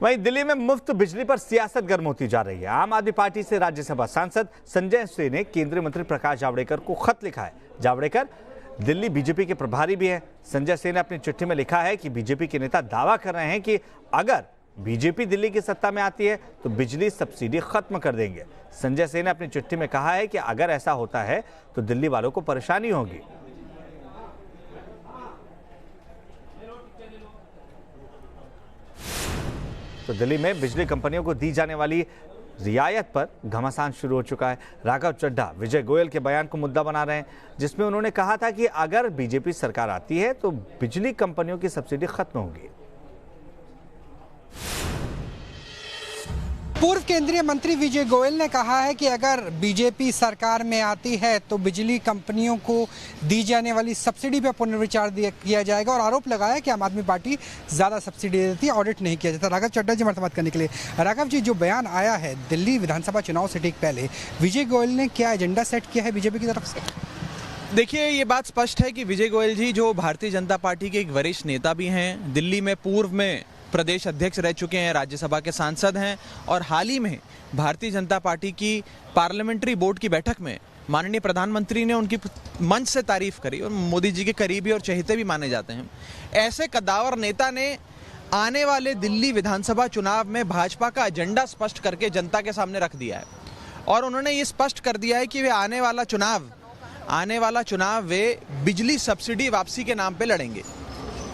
वहीं दिल्ली में मुफ्त बिजली पर सियासत गर्म होती जा रही है। आम आदमी पार्टी से राज्यसभा सांसद संजय सिंह ने केंद्रीय मंत्री प्रकाश जावड़ेकर को खत लिखा है। जावड़ेकर दिल्ली बीजेपी के प्रभारी भी हैं। संजय सिंह ने अपनी चिट्ठी में लिखा है कि बीजेपी के नेता दावा कर रहे हैं कि अगर बीजेपी दिल्ली की सत्ता में आती है तो बिजली सब्सिडी खत्म कर देंगे। संजय सिंह ने अपनी चिट्ठी में कहा है कि अगर ऐसा होता है तो दिल्ली वालों को परेशानी होगी। तो दिल्ली में बिजली कंपनियों को दी जाने वाली रियायत पर घमासान शुरू हो चुका है। राघव चड्ढा विजय गोयल के बयान को मुद्दा बना रहे हैं, जिसमें उन्होंने कहा था कि अगर बीजेपी सरकार आती है तो बिजली कंपनियों की सब्सिडी खत्म होगी। पूर्व केंद्रीय मंत्री विजय गोयल ने कहा है कि अगर बीजेपी सरकार में आती है तो बिजली कंपनियों को दी जाने वाली सब्सिडी पर पुनर्विचार किया जाएगा और आरोप लगाया कि आम आदमी पार्टी ज़्यादा सब्सिडी देती है, ऑडिट नहीं किया जाता। राघव चड्ढा जी हमारे बात करने के लिए। राघव जी, जो बयान आया है दिल्ली विधानसभा चुनाव से ठीक पहले, विजय गोयल ने क्या एजेंडा सेट किया है बीजेपी की तरफ से? देखिए, ये बात स्पष्ट है कि विजय गोयल जी जो भारतीय जनता पार्टी के एक वरिष्ठ नेता भी हैं, दिल्ली में पूर्व में प्रदेश अध्यक्ष रह चुके हैं, राज्यसभा के सांसद हैं और हाल ही में भारतीय जनता पार्टी की पार्लियामेंट्री बोर्ड की बैठक में माननीय प्रधानमंत्री ने उनकी मंच से तारीफ करी और मोदी जी के करीबी और चहेते भी माने जाते हैं। ऐसे कद्दावर नेता ने आने वाले दिल्ली विधानसभा चुनाव में भाजपा का एजेंडा स्पष्ट करके जनता के सामने रख दिया है और उन्होंने ये स्पष्ट कर दिया है कि वे आने वाला चुनाव वे बिजली सब्सिडी वापसी के नाम पे लड़ेंगे।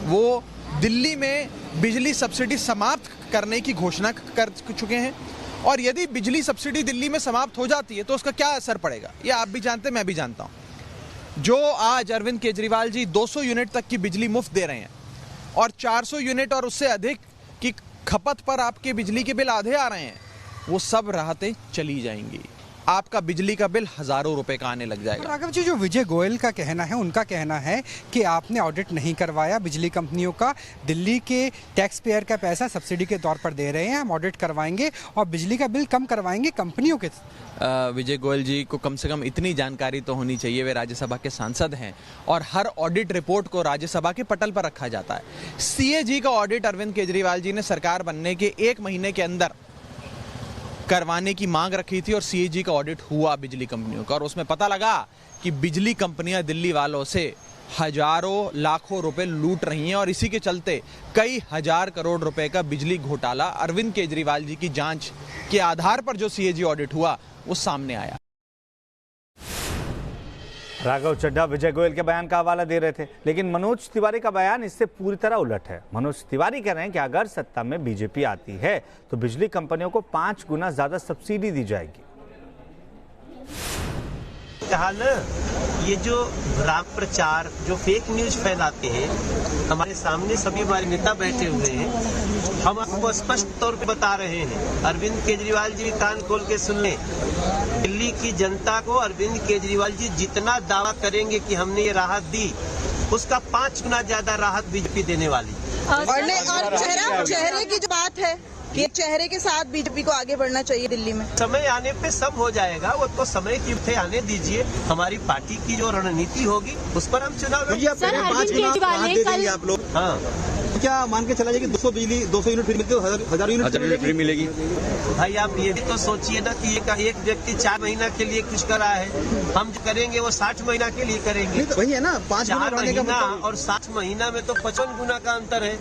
वो दिल्ली में बिजली सब्सिडी समाप्त करने की घोषणा कर चुके हैं और यदि बिजली सब्सिडी दिल्ली में समाप्त हो जाती है तो उसका क्या असर पड़ेगा, ये आप भी जानते हैं, मैं भी जानता हूं। जो आज अरविंद केजरीवाल जी 200 यूनिट तक की बिजली मुफ्त दे रहे हैं और 400 यूनिट और उससे अधिक की खपत पर आपके बिजली के बिल आधे आ रहे हैं, वो सब राहतें चली जाएंगी। आपका बिजली का बिल हजारों रुपए का आने लग जाएगा। राघव जी, जो विजय गोयल का कहना है, उनका कहना है कि आपने ऑडिट नहीं करवाया बिजली कंपनियों का, दिल्ली के टैक्स पेयर का पैसा सब्सिडी के तौर पर दे रहे हैं, हम ऑडिट करवाएंगे और बिजली का बिल कम करवाएंगे कंपनियों के। विजय गोयल जी को कम से कम इतनी जानकारी तो होनी चाहिए, वे राज्यसभा के सांसद हैं और हर ऑडिट रिपोर्ट को राज्यसभा के पटल पर रखा जाता है। सीएजी का ऑडिट अरविंद केजरीवाल जी ने सरकार बनने के 1 महीने के अंदर करवाने की मांग रखी थी और सीएजी का ऑडिट हुआ बिजली कंपनियों का और उसमें पता लगा कि बिजली कंपनियां दिल्ली वालों से हजारों लाखों रुपए लूट रही हैं और इसी के चलते कई हजार करोड़ रुपए का बिजली घोटाला अरविंद केजरीवाल जी की जांच के आधार पर जो सीएजी ऑडिट हुआ वो सामने आया। राघव चड्ढा विजय गोयल के बयान का हवाला दे रहे थे, लेकिन मनोज तिवारी का बयान इससे पूरी तरह उलट है। मनोज तिवारी कह रहे हैं कि अगर सत्ता में बीजेपी आती है तो बिजली कंपनियों को 5 गुना ज्यादा सब्सिडी दी जाएगी। कहा ना, ये जो भ्रम प्रचार जो फेक न्यूज फैलाते हैं, हमारे सामने सभी हमारे नेता बैठे हुए हैं, हम आपको स्पष्ट तौर पे बता रहे हैं। अरविंद केजरीवाल जी भी कान खोल के सुन लें। दिल्ली की जनता को अरविंद केजरीवाल जी जितना दावा करेंगे कि हमने ये राहत दी, उसका 5 गुना ज्यादा राहत बीजेपी देने वाली। और चेहरे की जो बात है कि चेहरे के साथ बीजेपी को आगे बढ़ना चाहिए दिल्ली में, समय आने पे सब हो जाएगा। वो तो समय की आने दीजिए, हमारी पार्टी की जो रणनीति होगी उस पर हम चुनाव देंगे आप लोग। हाँ, क्या मान के चला जाए कि 200 यूनिट फ्री मिलती है, 1000 यूनिट फ्री मिलेगी? भाई आप ये भी तो सोचिए ना कि एक व्यक्ति 4 महीना के लिए कुछ कर रहा है, हम जो करेंगे वो 60 महीना के लिए करेंगे। तो वही है ना, 5 महीना और 60 महीना में तो 55 गुना का अंतर है।